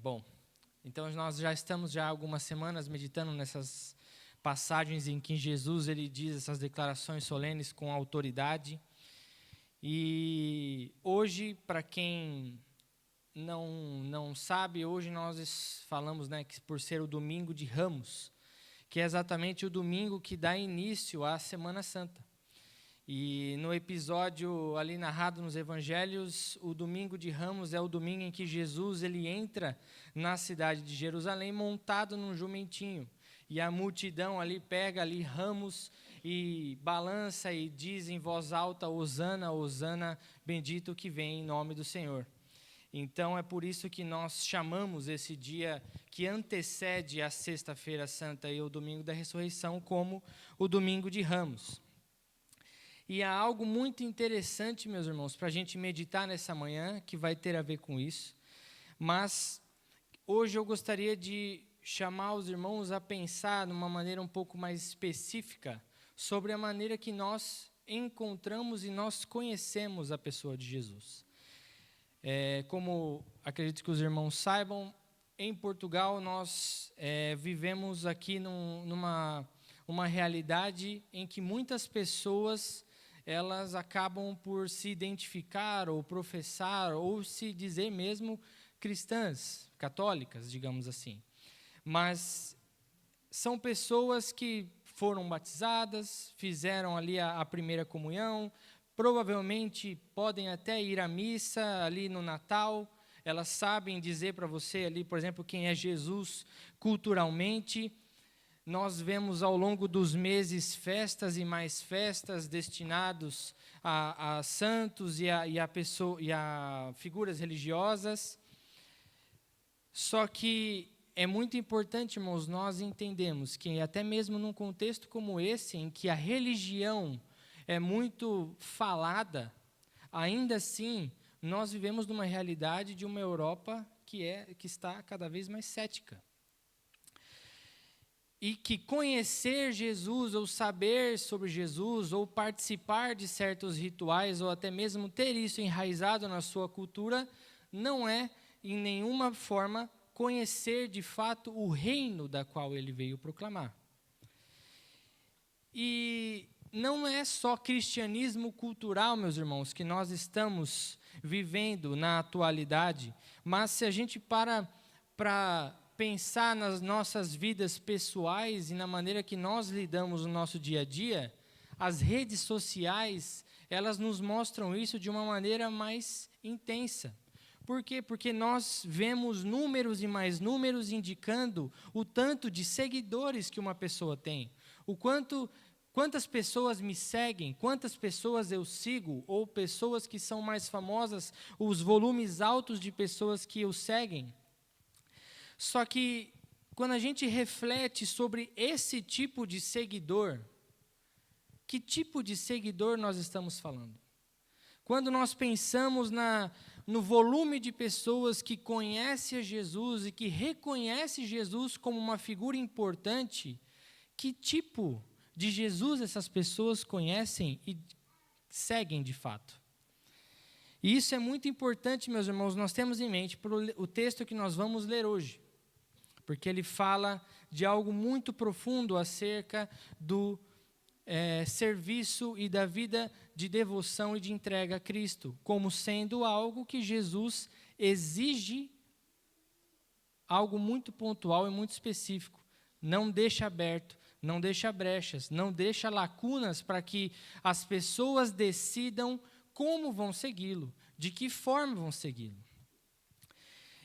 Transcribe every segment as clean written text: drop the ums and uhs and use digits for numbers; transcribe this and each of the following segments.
Bom, então nós já estamos há algumas semanas meditando nessas passagens em que Jesus ele diz essas declarações solenes com autoridade. E hoje, para quem não sabe, hoje nós falamos, que por ser o domingo de Ramos, que é exatamente o domingo que dá início à Semana Santa. E no episódio ali narrado nos Evangelhos, o domingo de Ramos é o domingo em que Jesus ele entra na cidade de Jerusalém montado num jumentinho. E a multidão ali pega ali ramos e balança e diz em voz alta: Hosana, Hosana, bendito que vem em nome do Senhor. Então é por isso que nós chamamos esse dia que antecede a Sexta-feira Santa e o domingo da ressurreição como o domingo de Ramos. E há algo muito interessante, meus irmãos, para a gente meditar nessa manhã, que vai ter a ver com isso. Mas hoje eu gostaria de chamar os irmãos a pensar de uma maneira um pouco mais específica sobre a maneira que nós encontramos e nós conhecemos a pessoa de Jesus. Como acredito que os irmãos saibam, em Portugal nós vivemos aqui numa realidade em que muitas pessoas elas acabam por se identificar ou professar ou se dizer mesmo cristãs, católicas, digamos assim. Mas são pessoas que foram batizadas, fizeram ali a primeira comunhão, provavelmente podem até ir à missa ali no Natal, elas sabem dizer para você ali, por exemplo, quem é Jesus culturalmente. Nós vemos ao longo dos meses festas e mais festas destinados a santos e a figuras religiosas. Só que é muito importante, irmãos, nós entendemos que até mesmo num contexto como esse, em que a religião é muito falada, ainda assim nós vivemos numa realidade de uma Europa que está cada vez mais cética. E que conhecer Jesus, ou saber sobre Jesus, ou participar de certos rituais, ou até mesmo ter isso enraizado na sua cultura, não é, em nenhuma forma, conhecer de fato o reino da qual ele veio proclamar. E não é só cristianismo cultural, meus irmãos, que nós estamos vivendo na atualidade, mas se a gente para pensar nas nossas vidas pessoais e na maneira que nós lidamos no nosso dia a dia, as redes sociais, elas nos mostram isso de uma maneira mais intensa. Por quê? Porque nós vemos números e mais números indicando o tanto de seguidores que uma pessoa tem, quantas pessoas me seguem, quantas pessoas eu sigo, ou pessoas que são mais famosas, os volumes altos de pessoas que o seguem. Só que, quando a gente reflete sobre esse tipo de seguidor, que tipo de seguidor nós estamos falando? Quando nós pensamos no volume de pessoas que conhecem a Jesus e que reconhecem Jesus como uma figura importante, que tipo de Jesus essas pessoas conhecem e seguem de fato? E isso é muito importante, meus irmãos, nós temos em mente para o texto que nós vamos ler hoje. Porque ele fala de algo muito profundo acerca do serviço e da vida de devoção e de entrega a Cristo, como sendo algo que Jesus exige, algo muito pontual e muito específico. Não deixa aberto, não deixa brechas, não deixa lacunas para que as pessoas decidam como vão segui-lo, de que forma vão segui-lo.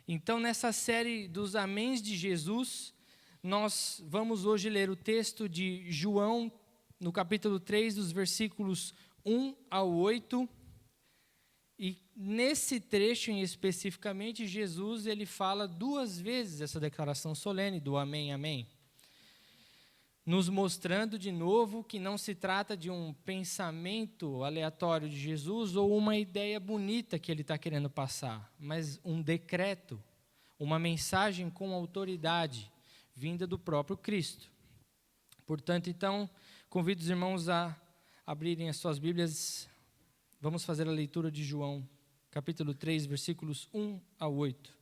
Então, nessa série dos Améns de Jesus, nós vamos hoje ler o texto de João, no capítulo 3, dos versículos 1 ao 8. E nesse trecho, especificamente, Jesus ele fala 2 vezes essa declaração solene do Amém, Amém. Nos mostrando de novo que não se trata de um pensamento aleatório de Jesus ou uma ideia bonita que ele está querendo passar, mas um decreto, uma mensagem com autoridade, vinda do próprio Cristo. Portanto, então, convido os irmãos a abrirem as suas Bíblias. Vamos fazer a leitura de João, capítulo 3, versículos 1 a 8.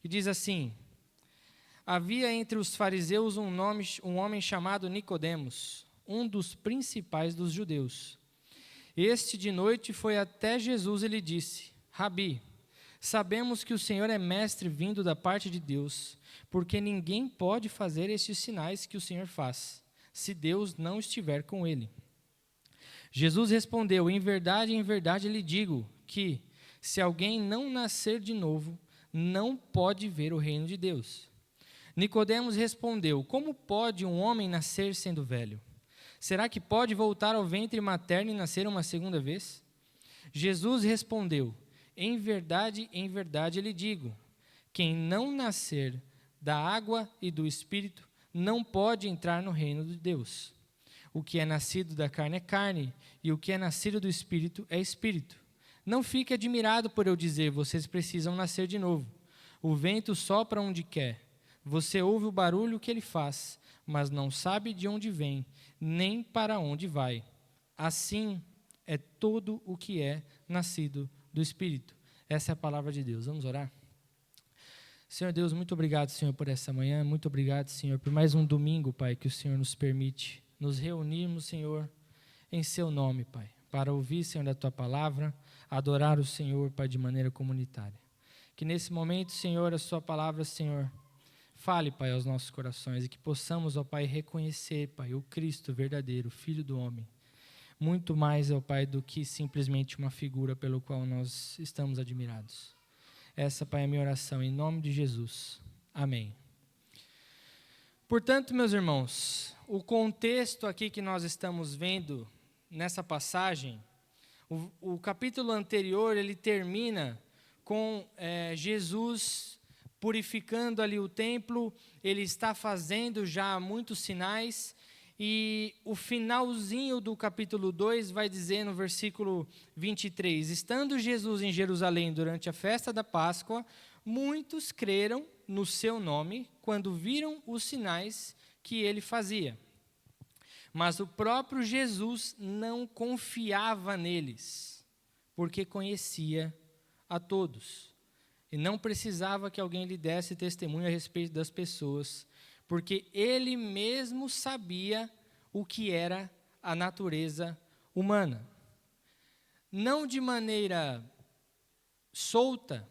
E diz assim: havia entre os fariseus um homem chamado Nicodemos, um dos principais dos judeus. Este de noite foi até Jesus e lhe disse: Rabi, sabemos que o Senhor é mestre vindo da parte de Deus, porque ninguém pode fazer estes sinais que o Senhor faz, se Deus não estiver com ele. Jesus respondeu: em verdade lhe digo que, se alguém não nascer de novo, não pode ver o reino de Deus. Nicodemos respondeu: como pode um homem nascer sendo velho? Será que pode voltar ao ventre materno e nascer uma segunda vez? Jesus respondeu: em verdade lhe digo, quem não nascer da água e do Espírito não pode entrar no reino de Deus. O que é nascido da carne é carne, e o que é nascido do Espírito é Espírito. Não fique admirado por eu dizer: vocês precisam nascer de novo. O vento sopra onde quer. Você ouve o barulho que ele faz, mas não sabe de onde vem, nem para onde vai. Assim é todo o que é nascido do Espírito. Essa é a palavra de Deus. Vamos orar? Senhor Deus, muito obrigado, Senhor, por essa manhã. Muito obrigado, Senhor, por mais um domingo, Pai, que o Senhor nos permite nos reunirmos, Senhor, em Seu nome, Pai, para ouvir, Senhor, da Tua palavra, adorar o Senhor, Pai, de maneira comunitária. Que nesse momento, Senhor, a Sua palavra, Senhor, fale, Pai, aos nossos corações e que possamos, ó Pai, reconhecer, Pai, o Cristo verdadeiro, Filho do homem. Muito mais, ó Pai, do que simplesmente uma figura pelo qual nós estamos admirados. Essa, Pai, é a minha oração, em nome de Jesus. Amém. Portanto, meus irmãos, o contexto aqui que nós estamos vendo nessa passagem, o capítulo anterior, ele termina com Jesus purificando ali o templo, ele está fazendo já muitos sinais, e o finalzinho do capítulo 2 vai dizer no versículo 23, estando Jesus em Jerusalém durante a festa da Páscoa, muitos creram no seu nome quando viram os sinais que ele fazia. Mas o próprio Jesus não confiava neles, porque conhecia a todos. E não precisava que alguém lhe desse testemunho a respeito das pessoas, porque ele mesmo sabia o que era a natureza humana. Não de maneira solta,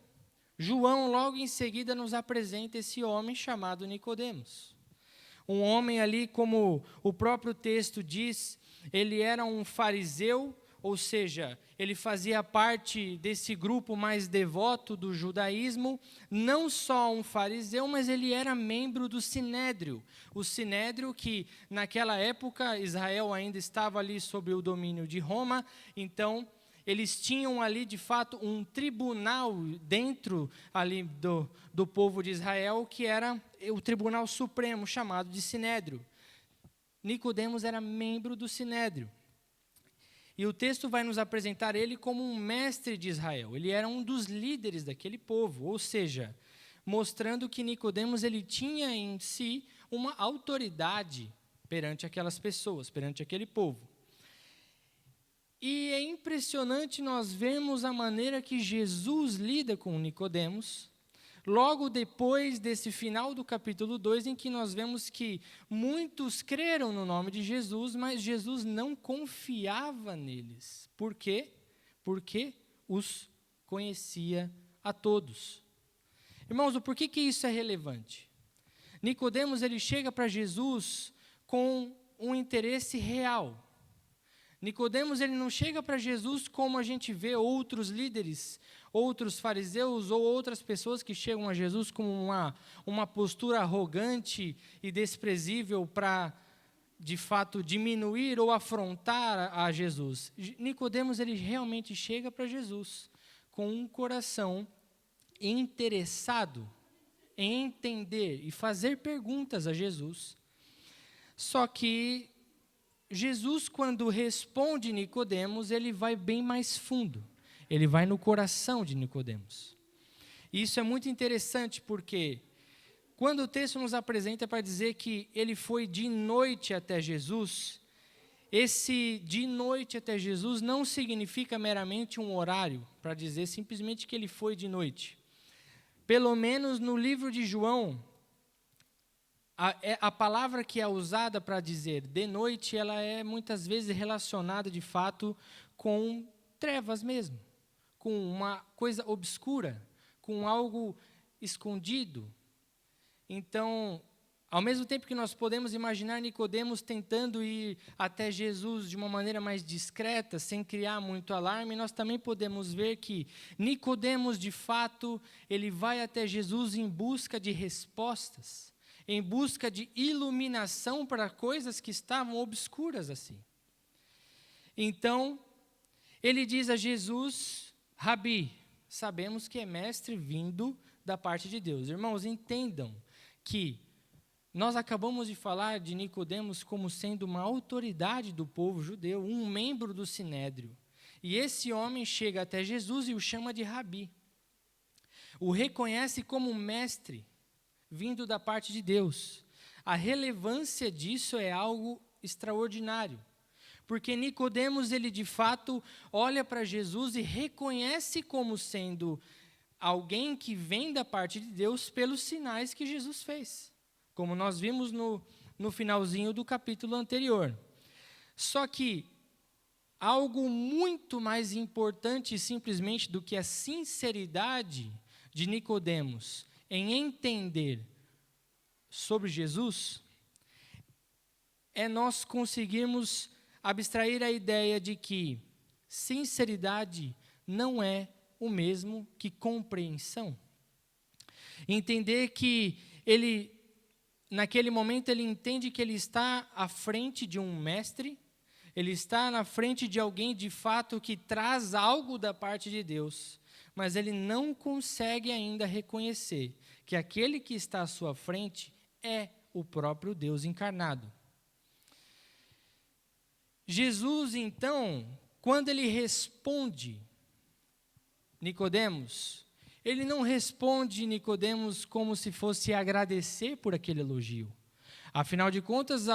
João logo em seguida nos apresenta esse homem chamado Nicodemos. Um homem ali, como o próprio texto diz, ele era um fariseu, ou seja, ele fazia parte desse grupo mais devoto do judaísmo, não só um fariseu, mas ele era membro do Sinédrio. O Sinédrio que, naquela época, Israel ainda estava ali sob o domínio de Roma, então eles tinham ali, de fato, um tribunal dentro ali do povo de Israel, que era o Tribunal Supremo, chamado de Sinédrio. Nicodemos era membro do Sinédrio. E o texto vai nos apresentar ele como um mestre de Israel. Ele era um dos líderes daquele povo, ou seja, mostrando que Nicodemos ele tinha em si uma autoridade perante aquelas pessoas, perante aquele povo. E é impressionante nós vermos a maneira que Jesus lida com Nicodemos, logo depois desse final do capítulo 2, em que nós vemos que muitos creram no nome de Jesus, mas Jesus não confiava neles. Por quê? Porque os conhecia a todos. Irmãos, o porquê que isso é relevante? Nicodemos, ele chega para Jesus com um interesse real. Nicodemos, ele não chega para Jesus como a gente vê outros líderes, outros fariseus ou outras pessoas que chegam a Jesus com uma postura arrogante e desprezível para, de fato, diminuir ou afrontar a Jesus. Nicodemos, ele realmente chega para Jesus com um coração interessado em entender e fazer perguntas a Jesus. Só que Jesus, quando responde Nicodemos, ele vai bem mais fundo. Ele vai no coração de Nicodemos. E isso é muito interessante porque quando o texto nos apresenta para dizer que ele foi de noite até Jesus, esse de noite até Jesus não significa meramente um horário, para dizer simplesmente que ele foi de noite. Pelo menos no livro de João, a palavra que é usada para dizer de noite, ela é muitas vezes relacionada de fato com trevas mesmo, com uma coisa obscura, com algo escondido. Então, ao mesmo tempo que nós podemos imaginar Nicodemos tentando ir até Jesus de uma maneira mais discreta, sem criar muito alarme, nós também podemos ver que Nicodemos, de fato, ele vai até Jesus em busca de respostas, em busca de iluminação para coisas que estavam obscuras assim. Então, ele diz a Jesus, Rabi, sabemos que é mestre vindo da parte de Deus. Irmãos, entendam que nós acabamos de falar de Nicodemos como sendo uma autoridade do povo judeu, um membro do Sinédrio. E esse homem chega até Jesus e o chama de Rabi. O reconhece como mestre vindo da parte de Deus. A relevância disso é algo extraordinário. Porque Nicodemos, ele de fato olha para Jesus e reconhece como sendo alguém que vem da parte de Deus pelos sinais que Jesus fez, como nós vimos no finalzinho do capítulo anterior. Só que algo muito mais importante simplesmente do que a sinceridade de Nicodemos em entender sobre Jesus é nós conseguirmos abstrair a ideia de que sinceridade não é o mesmo que compreensão. Entender que ele, naquele momento, ele entende que ele está à frente de um mestre, ele está na frente de alguém, de fato, que traz algo da parte de Deus, mas ele não consegue ainda reconhecer que aquele que está à sua frente é o próprio Deus encarnado. Jesus, então, quando ele responde Nicodemos, ele não responde Nicodemos como se fosse agradecer por aquele elogio. Afinal de contas,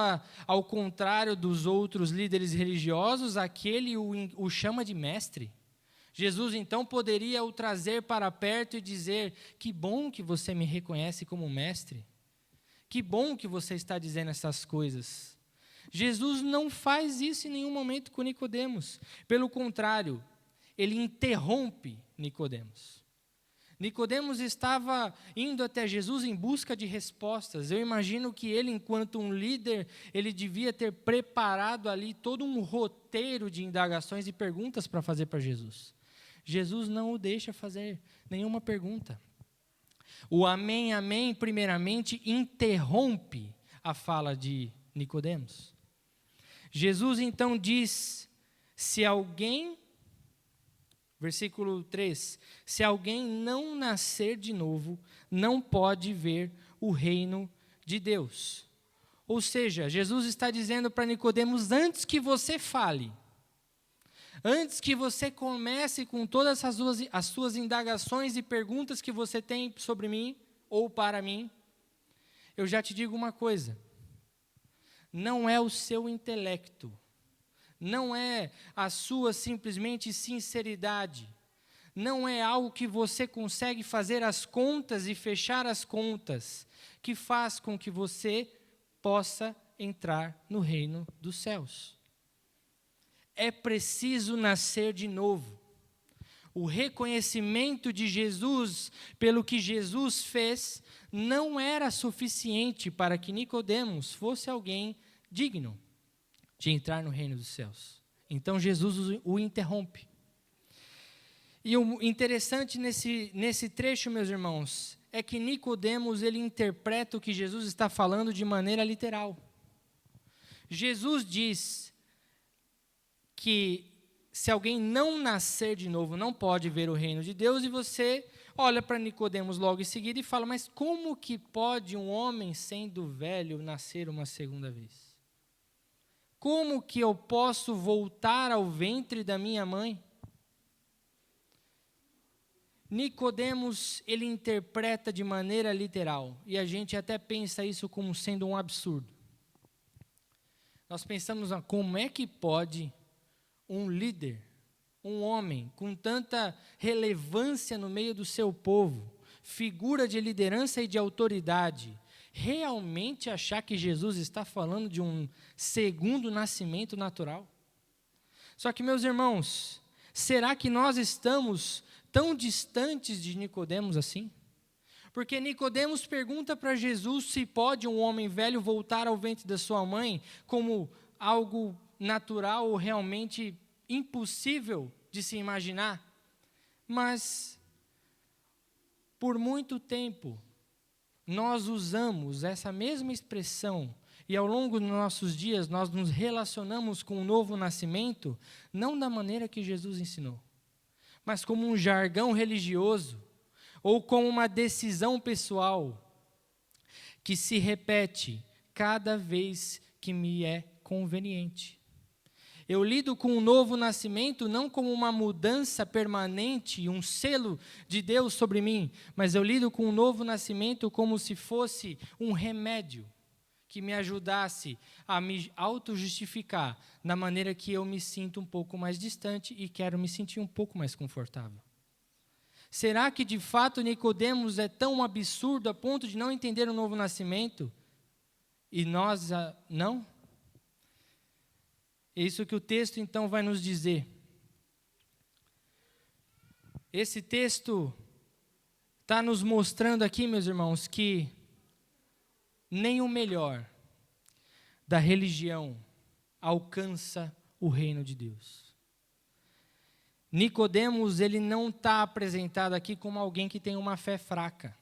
ao contrário dos outros líderes religiosos, aquele o chama de mestre. Jesus, então, poderia o trazer para perto e dizer, que bom que você me reconhece como mestre. Que bom que você está dizendo essas coisas. Jesus não faz isso em nenhum momento com Nicodemos. Pelo contrário, ele interrompe Nicodemos. Nicodemos estava indo até Jesus em busca de respostas. Eu imagino que ele, enquanto um líder, ele devia ter preparado ali todo um roteiro de indagações e perguntas para fazer para Jesus. Jesus não o deixa fazer nenhuma pergunta. O amém, amém, primeiramente, interrompe a fala de Nicodemos. Jesus então diz, versículo 3, se alguém não nascer de novo, não pode ver o reino de Deus. Ou seja, Jesus está dizendo para Nicodemos, antes que você fale, antes que você comece com todas as suas indagações e perguntas que você tem sobre mim ou para mim, eu já te digo uma coisa, não é o seu intelecto, não é a sua simplesmente sinceridade, não é algo que você consegue fazer as contas e fechar as contas, que faz com que você possa entrar no reino dos céus. É preciso nascer de novo. O reconhecimento de Jesus pelo que Jesus fez não era suficiente para que Nicodemos fosse alguém digno de entrar no reino dos céus. Então Jesus o interrompe. E o interessante nesse trecho, meus irmãos, é que Nicodemos ele interpreta o que Jesus está falando de maneira literal. Jesus diz que se alguém não nascer de novo, não pode ver o reino de Deus, e você olha para Nicodemos logo em seguida e fala, mas como que pode um homem sendo velho nascer uma segunda vez? Como que eu posso voltar ao ventre da minha mãe? Nicodemos, ele interpreta de maneira literal, e a gente até pensa isso como sendo um absurdo. Nós pensamos, como é que pode um líder, um homem com tanta relevância no meio do seu povo, figura de liderança e de autoridade, realmente achar que Jesus está falando de um segundo nascimento natural? Só que, meus irmãos, será que nós estamos tão distantes de Nicodemos assim? Porque Nicodemos pergunta para Jesus se pode um homem velho voltar ao ventre da sua mãe como algo natural ou realmente impossível de se imaginar. Mas, por muito tempo, nós usamos essa mesma expressão e ao longo dos nossos dias nós nos relacionamos com o novo nascimento, não da maneira que Jesus ensinou, mas como um jargão religioso ou como uma decisão pessoal que se repete cada vez que me é conveniente. Eu lido com o novo nascimento não como uma mudança permanente, um selo de Deus sobre mim, mas eu lido com o novo nascimento como se fosse um remédio que me ajudasse a me auto-justificar na maneira que eu me sinto um pouco mais distante e quero me sentir um pouco mais confortável. Será que de fato Nicodemos é tão absurdo a ponto de não entender o novo nascimento? E nós não? É isso que o texto então vai nos dizer. Esse texto está nos mostrando aqui, meus irmãos, que nem o melhor da religião alcança o reino de Deus. Nicodemos, ele não está apresentado aqui como alguém que tem uma fé fraca.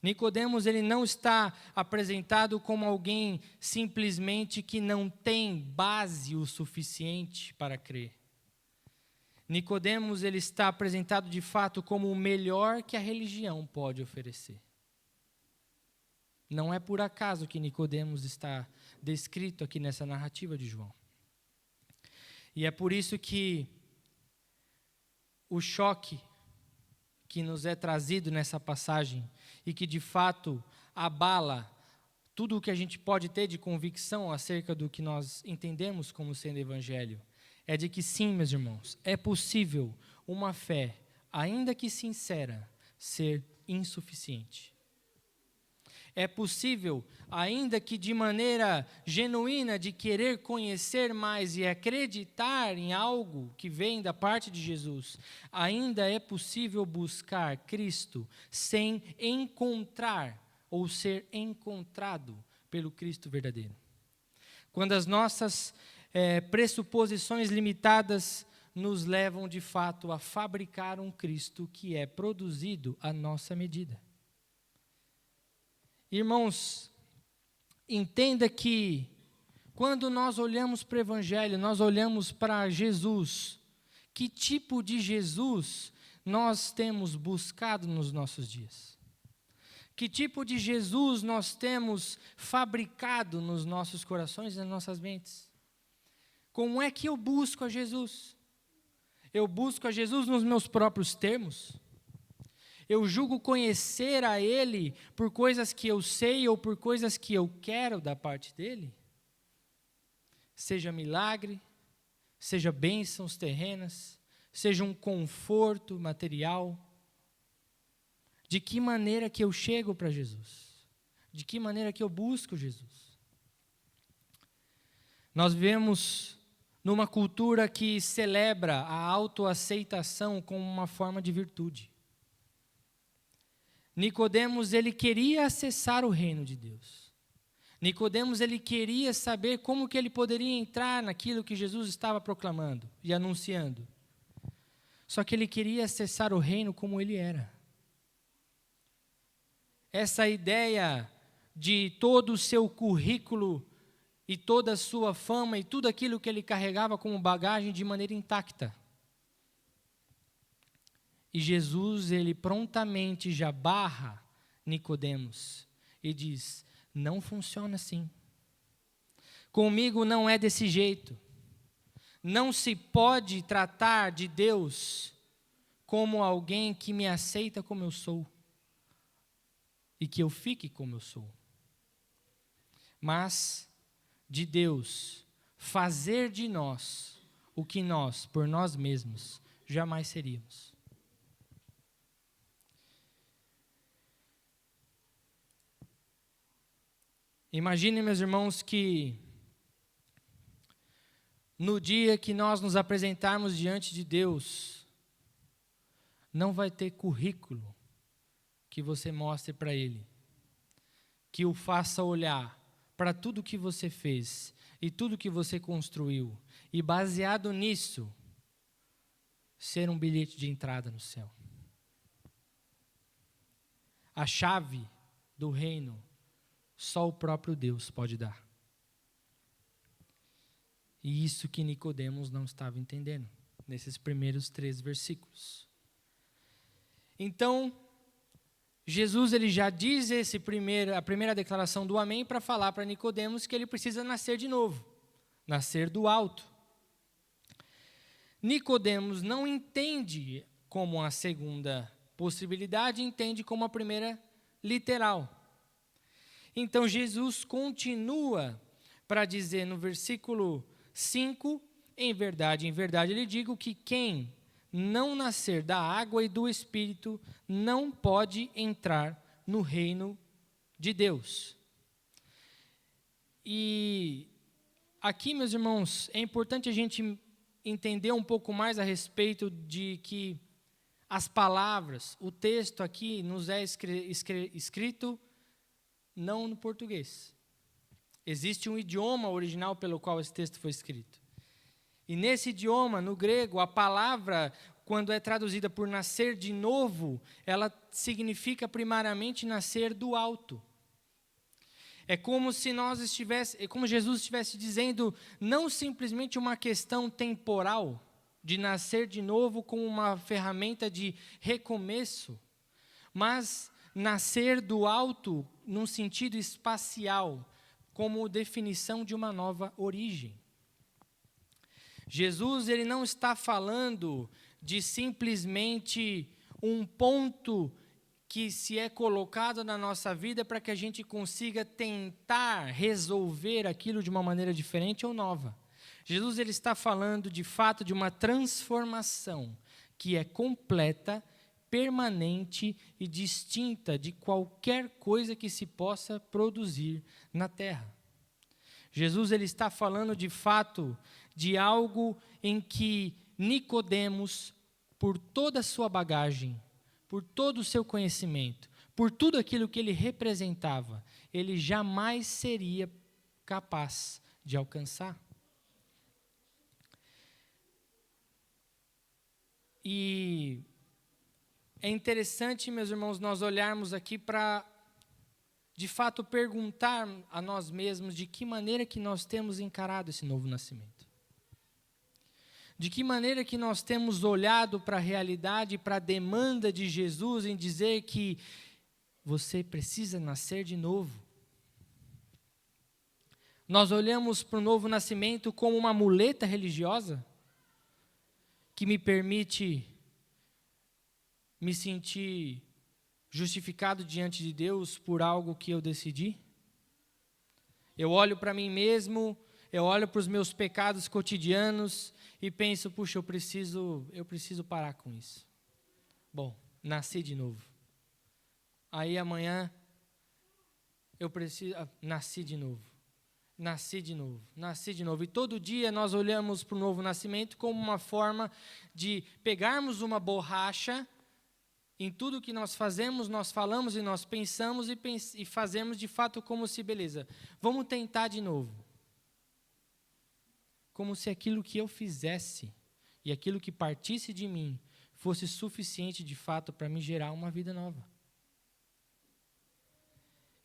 Nicodemos, ele não está apresentado como alguém simplesmente que não tem base o suficiente para crer. Nicodemos, ele está apresentado de fato como o melhor que a religião pode oferecer. Não é por acaso que Nicodemos está descrito aqui nessa narrativa de João. E é por isso que o choque que nos é trazido nessa passagem e que de fato abala tudo o que a gente pode ter de convicção acerca do que nós entendemos como sendo evangelho, é de que sim, meus irmãos, é possível uma fé, ainda que sincera, ser insuficiente. É possível, ainda que de maneira genuína, de querer conhecer mais e acreditar em algo que vem da parte de Jesus, ainda é possível buscar Cristo sem encontrar ou ser encontrado pelo Cristo verdadeiro. Quando as nossas pressuposições limitadas nos levam de fato a fabricar um Cristo que é produzido à nossa medida. Irmãos, entenda que quando nós olhamos para o Evangelho, nós olhamos para Jesus, que tipo de Jesus nós temos buscado nos nossos dias? Que tipo de Jesus nós temos fabricado nos nossos corações e nas nossas mentes? Como é que eu busco a Jesus? Eu busco a Jesus nos meus próprios termos? Eu julgo conhecer a Ele por coisas que eu sei ou por coisas que eu quero da parte dEle? Seja milagre, seja bênçãos terrenas, seja um conforto material. De que maneira que eu chego para Jesus? De que maneira que eu busco Jesus? Nós vivemos numa cultura que celebra a autoaceitação como uma forma de virtude. Nicodemos, ele queria acessar o reino de Deus. Nicodemos, ele queria saber como que ele poderia entrar naquilo que Jesus estava proclamando e anunciando. Só que ele queria acessar o reino como ele era. Essa ideia de todo o seu currículo e toda a sua fama e tudo aquilo que ele carregava como bagagem de maneira intacta. E Jesus, ele prontamente já barra Nicodemos e diz: não funciona assim. Comigo não é desse jeito. Não se pode tratar de Deus como alguém que me aceita como eu sou e que eu fique como eu sou. Mas de Deus fazer de nós o que nós, por nós mesmos, jamais seríamos. Imagine, meus irmãos, que no dia que nós nos apresentarmos diante de Deus, não vai ter currículo que você mostre para Ele, que o faça olhar para tudo que você fez e tudo que você construiu, e baseado nisso, ser um bilhete de entrada no céu. A chave do reino, só o próprio Deus pode dar. E isso que Nicodemos não estava entendendo, nesses primeiros 3 versículos. Então, Jesus ele já diz a primeira declaração do amém para falar para Nicodemos que ele precisa nascer de novo, nascer do alto. Nicodemos não entende como a segunda possibilidade, entende como a primeira literal. Então Jesus continua para dizer no versículo 5, em verdade, lhe digo que quem não nascer da água e do Espírito não pode entrar no reino de Deus. E aqui, meus irmãos, é importante a gente entender um pouco mais a respeito de que as palavras, o texto aqui nos é escrito não no português. Existe um idioma original pelo qual esse texto foi escrito. E nesse idioma, no grego, a palavra, quando é traduzida por nascer de novo, ela significa primariamente nascer do alto. É como se como Jesus estivesse dizendo, não simplesmente uma questão temporal, de nascer de novo como uma ferramenta de recomeço, mas nascer do alto num sentido espacial, como definição de uma nova origem. Jesus ele não está falando de simplesmente um ponto que se é colocado na nossa vida para que a gente consiga tentar resolver aquilo de uma maneira diferente ou nova. Jesus ele está falando de fato de uma transformação que é completa, permanente e distinta de qualquer coisa que se possa produzir na terra. Jesus ele está falando de fato de algo em que Nicodemos, por toda a sua bagagem, por todo o seu conhecimento, por tudo aquilo que ele representava, ele jamais seria capaz de alcançar. E é interessante, meus irmãos, nós olharmos aqui para, de fato, perguntar a nós mesmos de que maneira que nós temos encarado esse novo nascimento. De que maneira que nós temos olhado para a realidade, para a demanda de Jesus em dizer que você precisa nascer de novo. Nós olhamos para o novo nascimento como uma muleta religiosa que me permite me sentir justificado diante de Deus por algo que eu decidi. Eu olho para mim mesmo, eu olho para os meus pecados cotidianos e penso, puxa, eu preciso parar com isso. Bom, nasci de novo. Aí amanhã nasci de novo. E todo dia nós olhamos para o novo nascimento como uma forma de pegarmos uma borracha em tudo que nós fazemos, nós falamos e nós pensamos e fazemos de fato como se, beleza, vamos tentar de novo. Como se aquilo que eu fizesse e aquilo que partisse de mim fosse suficiente de fato para me gerar uma vida nova.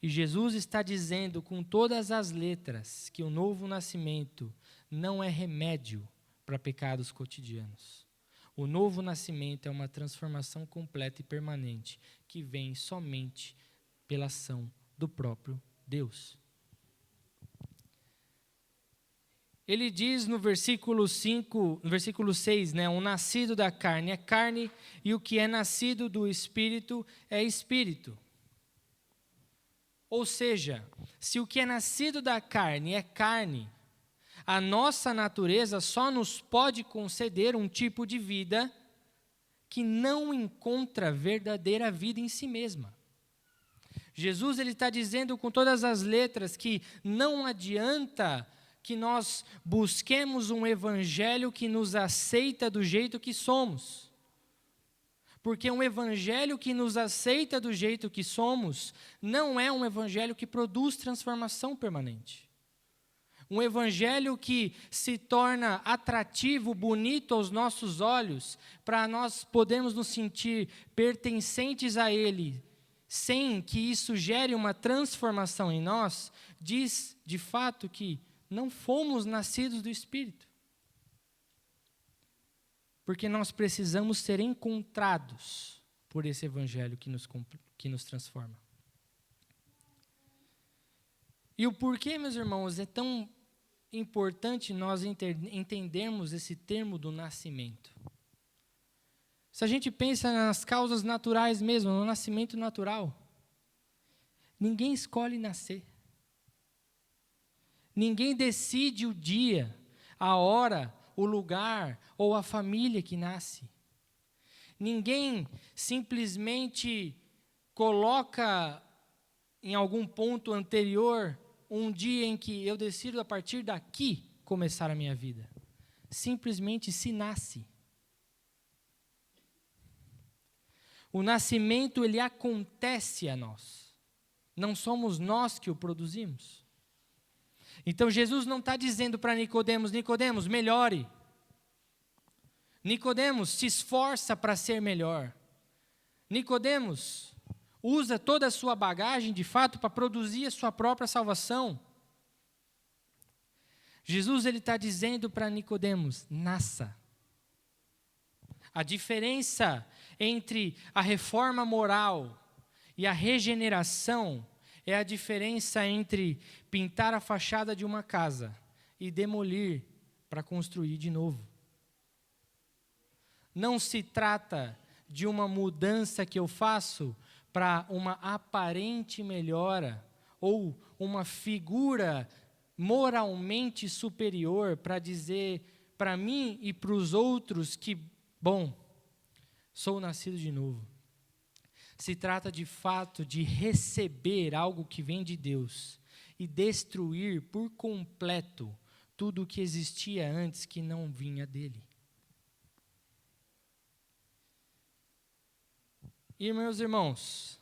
E Jesus está dizendo com todas as letras que o novo nascimento não é remédio para pecados cotidianos. O novo nascimento é uma transformação completa e permanente que vem somente pela ação do próprio Deus. Ele diz no versículo 6, o nascido da carne é carne e o que é nascido do Espírito é Espírito. Ou seja, se o que é nascido da carne é carne, a nossa natureza só nos pode conceder um tipo de vida que não encontra verdadeira vida em si mesma. Jesus ele está dizendo com todas as letras que não adianta que nós busquemos um evangelho que nos aceita do jeito que somos. Porque um evangelho que nos aceita do jeito que somos não é um evangelho que produz transformação permanente. Um evangelho que se torna atrativo, bonito aos nossos olhos, para nós podermos nos sentir pertencentes a Ele, sem que isso gere uma transformação em nós, diz de fato que não fomos nascidos do Espírito. Porque nós precisamos ser encontrados por esse evangelho que nos transforma. E o porquê, meus irmãos, é tão importante nós entendermos esse termo do nascimento. Se a gente pensa nas causas naturais mesmo, no nascimento natural, ninguém escolhe nascer. Ninguém decide o dia, a hora, o lugar ou a família que nasce. Ninguém simplesmente coloca em algum ponto anterior um dia em que eu decido a partir daqui começar a minha vida. Simplesmente se nasce. O nascimento, ele acontece a nós. Não somos nós que o produzimos. Então, Jesus não está dizendo para Nicodemos, Nicodemos, melhore. Nicodemos, se esforça para ser melhor. Nicodemos, usa toda a sua bagagem, de fato, para produzir a sua própria salvação. Jesus ele está dizendo para Nicodemos, nasça. A diferença entre a reforma moral e a regeneração é a diferença entre pintar a fachada de uma casa e demolir para construir de novo. Não se trata de uma mudança que eu faço para uma aparente melhora ou uma figura moralmente superior para dizer para mim e para os outros que, bom, sou nascido de novo. Se trata de fato de receber algo que vem de Deus e destruir por completo tudo o que existia antes que não vinha dele. E, meus irmãos,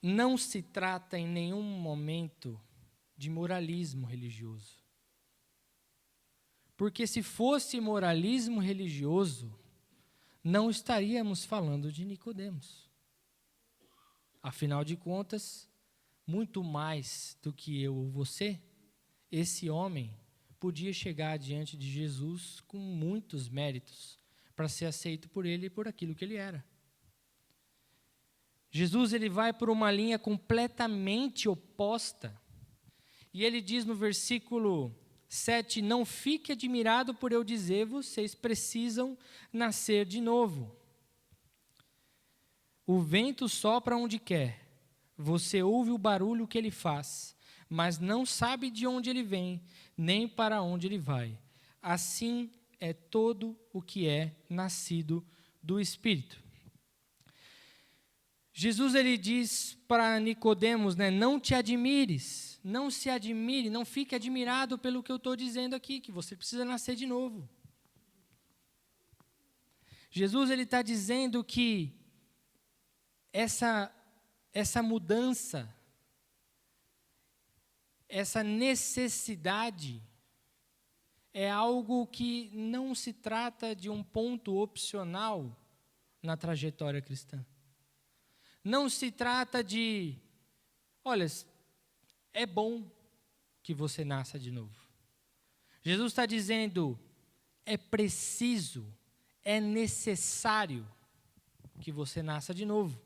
não se trata em nenhum momento de moralismo religioso. Porque se fosse moralismo religioso, não estaríamos falando de Nicodemos. Afinal de contas, muito mais do que eu ou você, esse homem podia chegar diante de Jesus com muitos méritos para ser aceito por ele e por aquilo que ele era. Jesus ele vai por uma linha completamente oposta. E ele diz no versículo 7, não fique admirado por eu dizer, vocês precisam nascer de novo. O vento sopra onde quer, você ouve o barulho que ele faz, mas não sabe de onde ele vem, nem para onde ele vai. Assim é todo o que é nascido do Espírito. Jesus ele diz para Nicodemos, não te admires, não se admire, não fique admirado pelo que eu estou dizendo aqui, que você precisa nascer de novo. Jesus ele está dizendo que essa mudança, essa necessidade, é algo que não se trata de um ponto opcional na trajetória cristã. Não se trata de, olha, é bom que você nasça de novo. Jesus está dizendo, é preciso, é necessário que você nasça de novo.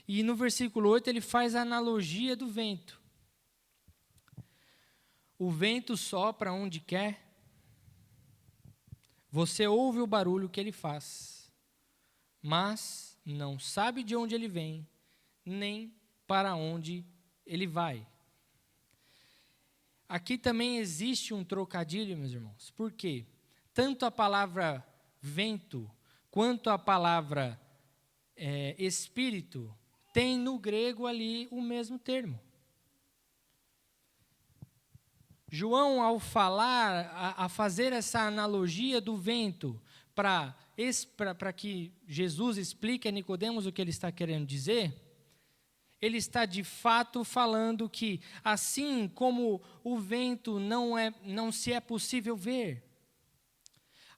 E no versículo 8 ele faz a analogia do vento. O vento sopra onde quer, você ouve o barulho que ele faz, mas não sabe de onde ele vem, nem para onde ele vai. Aqui também existe um trocadilho, meus irmãos. Por quê? Tanto a palavra vento, quanto a palavra espírito tem no grego ali o mesmo termo. João, ao falar, a fazer essa analogia do vento, para que Jesus explique a Nicodemos o que ele está querendo dizer, ele está de fato falando que, assim como o vento não se é possível ver,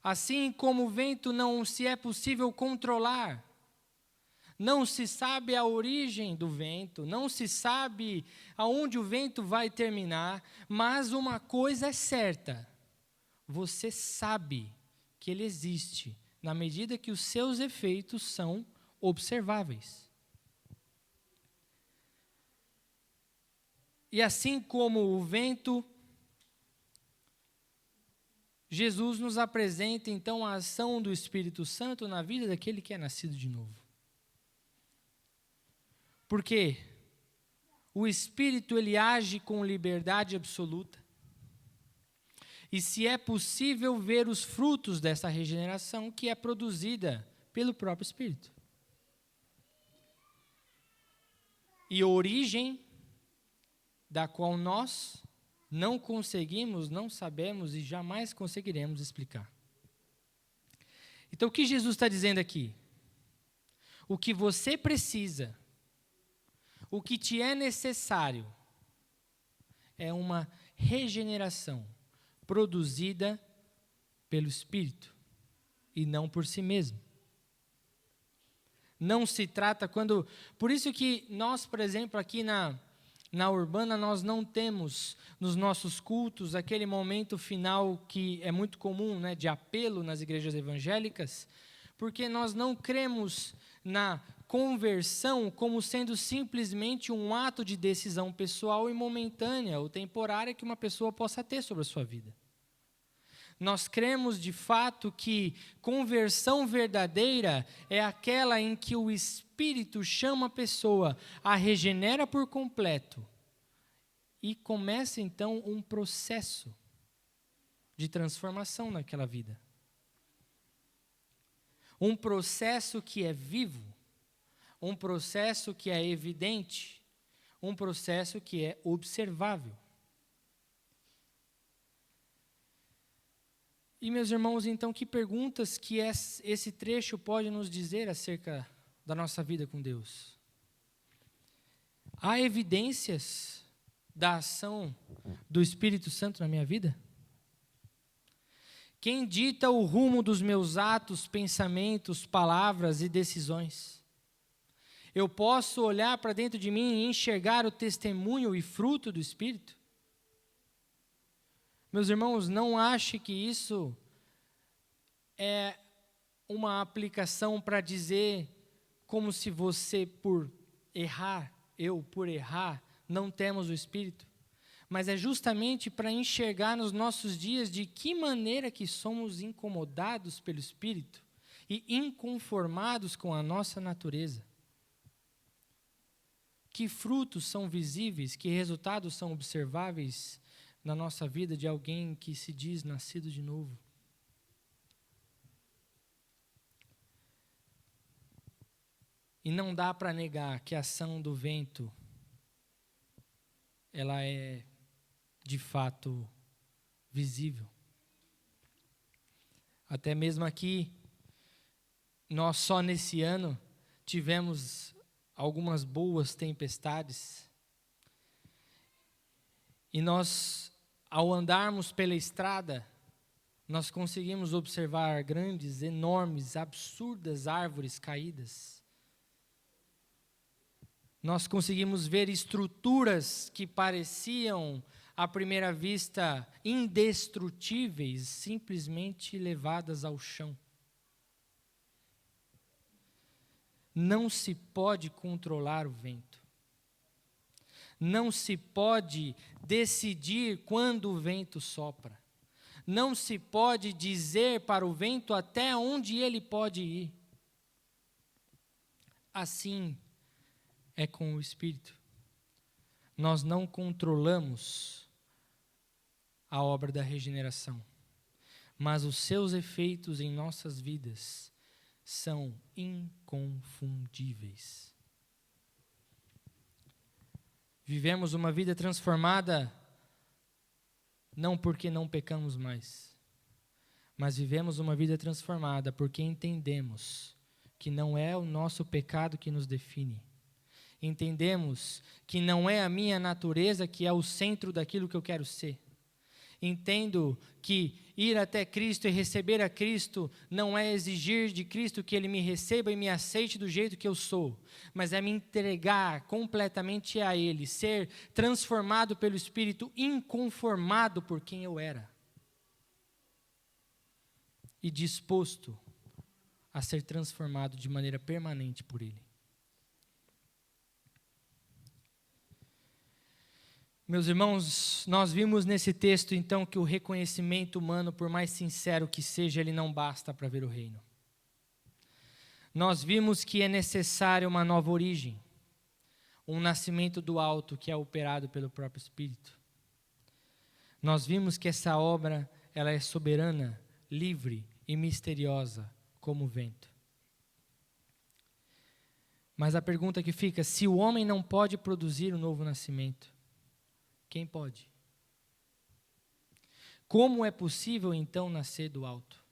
assim como o vento não se é possível controlar, não se sabe a origem do vento, não se sabe aonde o vento vai terminar, mas uma coisa é certa: você sabe que ele existe, na medida que os seus efeitos são observáveis. E assim como o vento, Jesus nos apresenta então a ação do Espírito Santo na vida daquele que é nascido de novo. Porque o Espírito, ele age com liberdade absoluta. E se é possível ver os frutos dessa regeneração que é produzida pelo próprio Espírito. E a origem da qual nós não conseguimos, não sabemos e jamais conseguiremos explicar. Então, o que Jesus está dizendo aqui? O que você precisa, o que te é necessário, é uma regeneração produzida pelo Espírito e não por si mesmo. Não se trata por isso que nós, por exemplo, aqui na Urbana, nós não temos nos nossos cultos aquele momento final que é muito comum, né, de apelo nas igrejas evangélicas, porque nós não cremos na conversão como sendo simplesmente um ato de decisão pessoal e momentânea ou temporária que uma pessoa possa ter sobre a sua vida. Nós cremos de fato que conversão verdadeira é aquela em que o Espírito chama a pessoa, a regenera por completo e começa então um processo de transformação naquela vida. Um processo que é vivo, um processo que é evidente, um processo que é observável. E, meus irmãos, então, que perguntas que esse trecho pode nos dizer acerca da nossa vida com Deus? Há evidências da ação do Espírito Santo na minha vida? Quem dita o rumo dos meus atos, pensamentos, palavras e decisões? Eu posso olhar para dentro de mim e enxergar o testemunho e fruto do Espírito? Meus irmãos, não ache que isso é uma aplicação para dizer como se você, por errar, eu, por errar, não temos o Espírito. Mas é justamente para enxergar nos nossos dias de que maneira que somos incomodados pelo Espírito e inconformados com a nossa natureza. Que frutos são visíveis, que resultados são observáveis na nossa vida de alguém que se diz nascido de novo. E não dá para negar que a ação do vento, ela é de fato visível. Até mesmo aqui, nós só nesse ano tivemos algumas boas tempestades. E nós, ao andarmos pela estrada, nós conseguimos observar grandes, enormes, absurdas árvores caídas. Nós conseguimos ver estruturas que pareciam, à primeira vista, indestrutíveis, simplesmente levadas ao chão. Não se pode controlar o vento. Não se pode decidir quando o vento sopra. Não se pode dizer para o vento até onde ele pode ir. Assim é com o Espírito. Nós não controlamos a obra da regeneração, mas os seus efeitos em nossas vidas são inconfundíveis. Vivemos uma vida transformada não porque não pecamos mais, mas vivemos uma vida transformada porque entendemos que não é o nosso pecado que nos define. Entendemos que não é a minha natureza que é o centro daquilo que eu quero ser. Entendo que ir até Cristo e receber a Cristo não é exigir de Cristo que Ele me receba e me aceite do jeito que eu sou, mas é me entregar completamente a Ele, ser transformado pelo Espírito, inconformado por quem eu era e disposto a ser transformado de maneira permanente por Ele. Meus irmãos, nós vimos nesse texto, então, que o reconhecimento humano, por mais sincero que seja, ele não basta para ver o reino. Nós vimos que é necessária uma nova origem, um nascimento do alto que é operado pelo próprio Espírito. Nós vimos que essa obra, ela é soberana, livre e misteriosa, como o vento. Mas a pergunta que fica, se o homem não pode produzir o novo nascimento, quem pode? Como é possível, então, nascer do alto?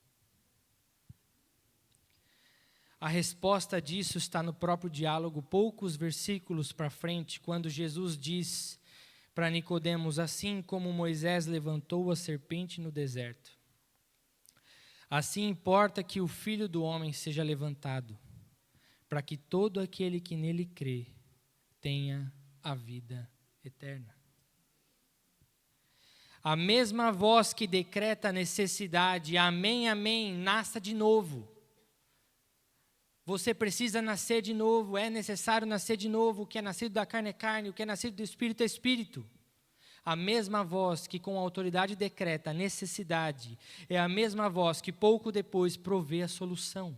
A resposta disso está no próprio diálogo, poucos versículos para frente, quando Jesus diz para Nicodemos, assim como Moisés levantou a serpente no deserto, assim importa que o Filho do Homem seja levantado, para que todo aquele que nele crê tenha a vida eterna. A mesma voz que decreta a necessidade, amém, amém, nasça de novo. Você precisa nascer de novo, é necessário nascer de novo, o que é nascido da carne é carne, o que é nascido do Espírito é Espírito. A mesma voz que com autoridade decreta a necessidade, é a mesma voz que pouco depois provê a solução.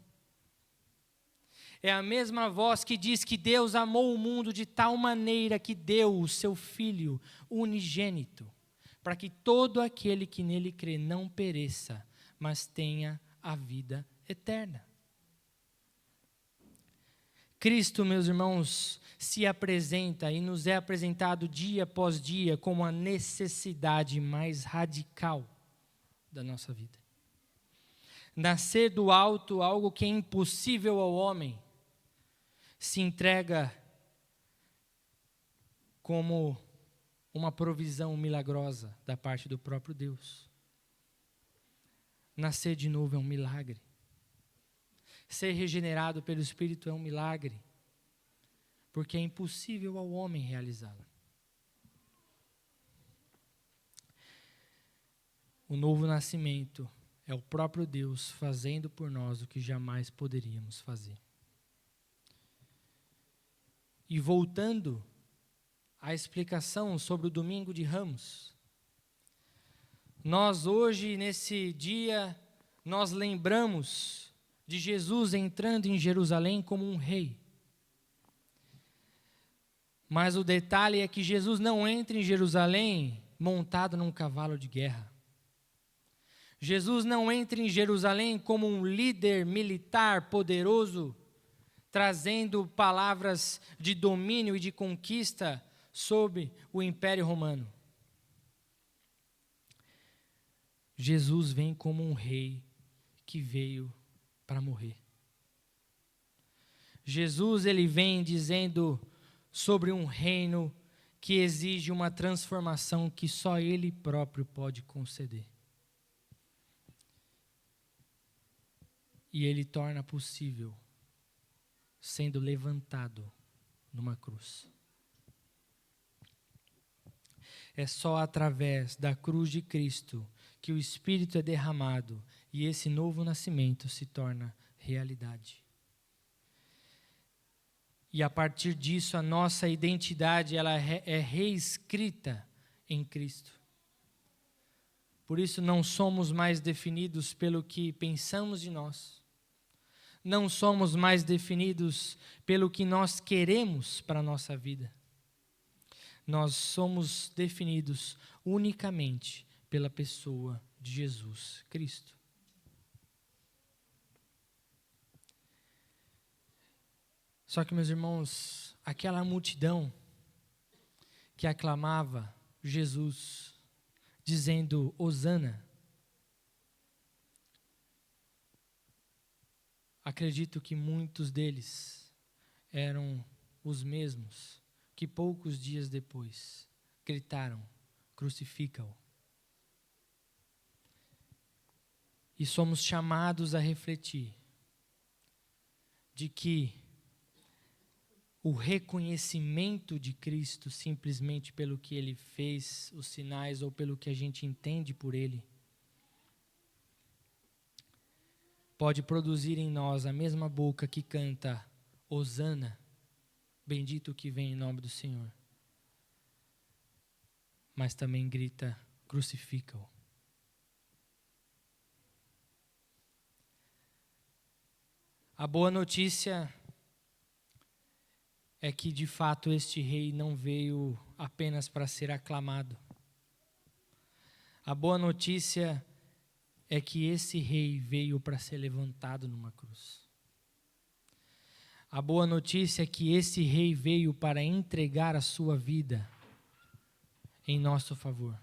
É a mesma voz que diz que Deus amou o mundo de tal maneira que deu o seu Filho unigênito, para que todo aquele que nele crê não pereça, mas tenha a vida eterna. Cristo, meus irmãos, se apresenta e nos é apresentado dia após dia como a necessidade mais radical da nossa vida. Nascer do alto, algo que é impossível ao homem, se entrega como uma provisão milagrosa da parte do próprio Deus. Nascer de novo é um milagre. Ser regenerado pelo Espírito é um milagre, porque é impossível ao homem realizá-lo. O novo nascimento é o próprio Deus fazendo por nós o que jamais poderíamos fazer. E voltando à explicação sobre o Domingo de Ramos, nós hoje, nesse dia, nós lembramos de Jesus entrando em Jerusalém como um rei. Mas o detalhe é que Jesus não entra em Jerusalém montado num cavalo de guerra. Jesus não entra em Jerusalém como um líder militar poderoso, trazendo palavras de domínio e de conquista sobre o Império Romano. Jesus vem como um rei que veio para morrer. Jesus, ele vem dizendo sobre um reino que exige uma transformação que só ele próprio pode conceder. E ele torna possível sendo levantado numa cruz. É só através da cruz de Cristo que o Espírito é derramado e esse novo nascimento se torna realidade. E a partir disso a nossa identidade ela é reescrita em Cristo. Por isso não somos mais definidos pelo que pensamos de nós. Não somos mais definidos pelo que nós queremos para a nossa vida. Nós somos definidos unicamente pela pessoa de Jesus Cristo. Só que, meus irmãos, aquela multidão que aclamava Jesus, dizendo Hosana, acredito que muitos deles eram os mesmos que poucos dias depois gritaram, crucifica-o. E somos chamados a refletir de que o reconhecimento de Cristo simplesmente pelo que Ele fez, os sinais ou pelo que a gente entende por Ele, pode produzir em nós a mesma boca que canta Hosana, bendito que vem em nome do Senhor, mas também grita, crucifica-o. A boa notícia é que, de fato, este rei não veio apenas para ser aclamado. A boa notícia é que esse rei veio para ser levantado numa cruz. A boa notícia é que esse rei veio para entregar a sua vida em nosso favor,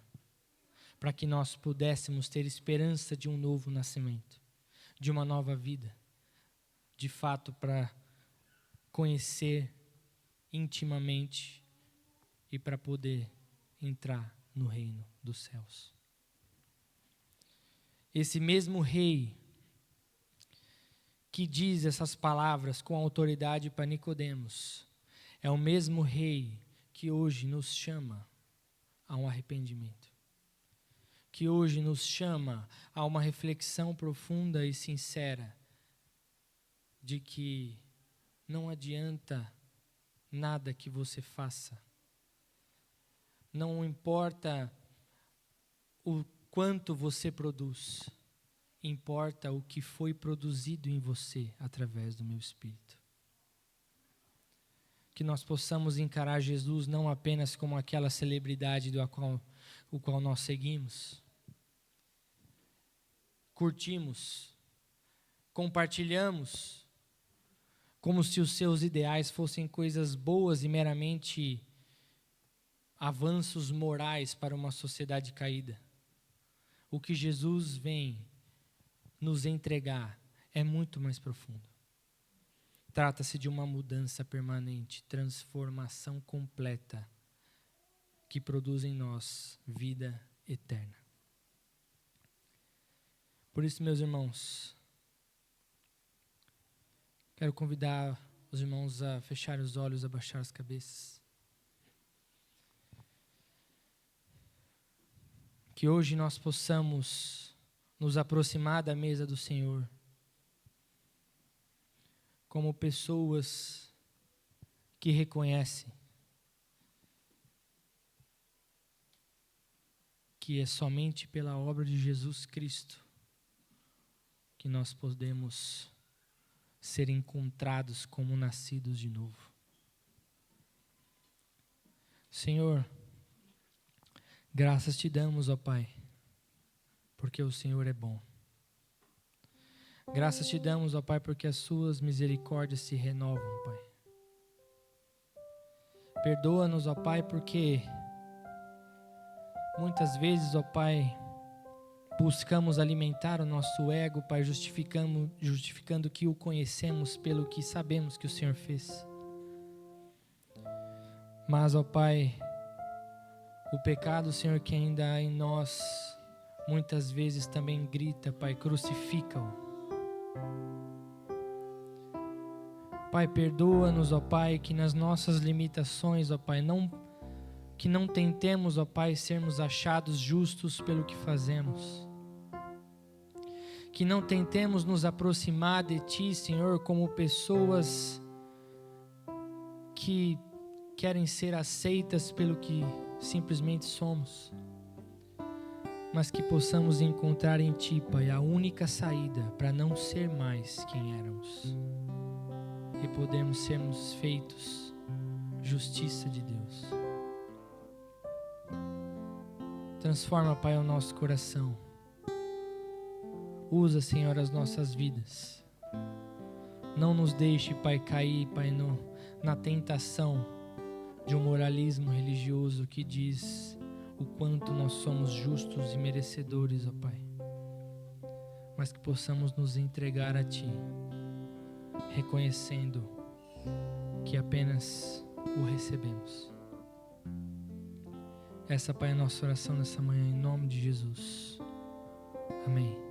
para que nós pudéssemos ter esperança de um novo nascimento, de uma nova vida, de fato, para conhecer intimamente e para poder entrar no reino dos céus. Esse mesmo rei que diz essas palavras com autoridade para Nicodemos é o mesmo rei que hoje nos chama a um arrependimento, que hoje nos chama a uma reflexão profunda e sincera de que não adianta nada que você faça. Não importa o quanto você produz, importa o que foi produzido em você através do meu Espírito. Que nós possamos encarar Jesus não apenas como aquela celebridade o qual nós seguimos, curtimos, compartilhamos, como se os seus ideais fossem coisas boas e meramente avanços morais para uma sociedade caída. O que Jesus vem nos entregar é muito mais profundo. Trata-se de uma mudança permanente, transformação completa, que produz em nós vida eterna. Por isso, meus irmãos, quero convidar os irmãos a fechar os olhos, a baixar as cabeças. Que hoje nós possamos nos aproximar da mesa do Senhor como pessoas que reconhecem que é somente pela obra de Jesus Cristo que nós podemos ser encontrados como nascidos de novo. Senhor, graças te damos, ó Pai, porque o Senhor é bom. Graças te damos, ó Pai, porque as suas misericórdias se renovam, Pai. Perdoa-nos, ó Pai, porque muitas vezes, ó Pai, buscamos alimentar o nosso ego, Pai, justificando que o conhecemos pelo que sabemos que o Senhor fez. Mas, ó Pai, o pecado, Senhor, que ainda há em nós, muitas vezes também grita, Pai, crucifica-o. Pai, perdoa-nos, ó Pai, que nas nossas limitações, ó Pai, que não tentemos, ó Pai, sermos achados justos pelo que fazemos. Que não tentemos nos aproximar de Ti, Senhor, como pessoas que querem ser aceitas pelo que simplesmente somos. Mas que possamos encontrar em Ti, Pai, a única saída para não ser mais quem éramos. E podermos sermos feitos justiça de Deus. Transforma, Pai, o nosso coração. Usa, Senhor, as nossas vidas. Não nos deixe, Pai, cair, Pai, na tentação de um moralismo religioso que diz o quanto nós somos justos e merecedores, ó Pai. Mas que possamos nos entregar a Ti, reconhecendo que apenas o recebemos. Essa, Pai, é a nossa oração nessa manhã, em nome de Jesus. Amém.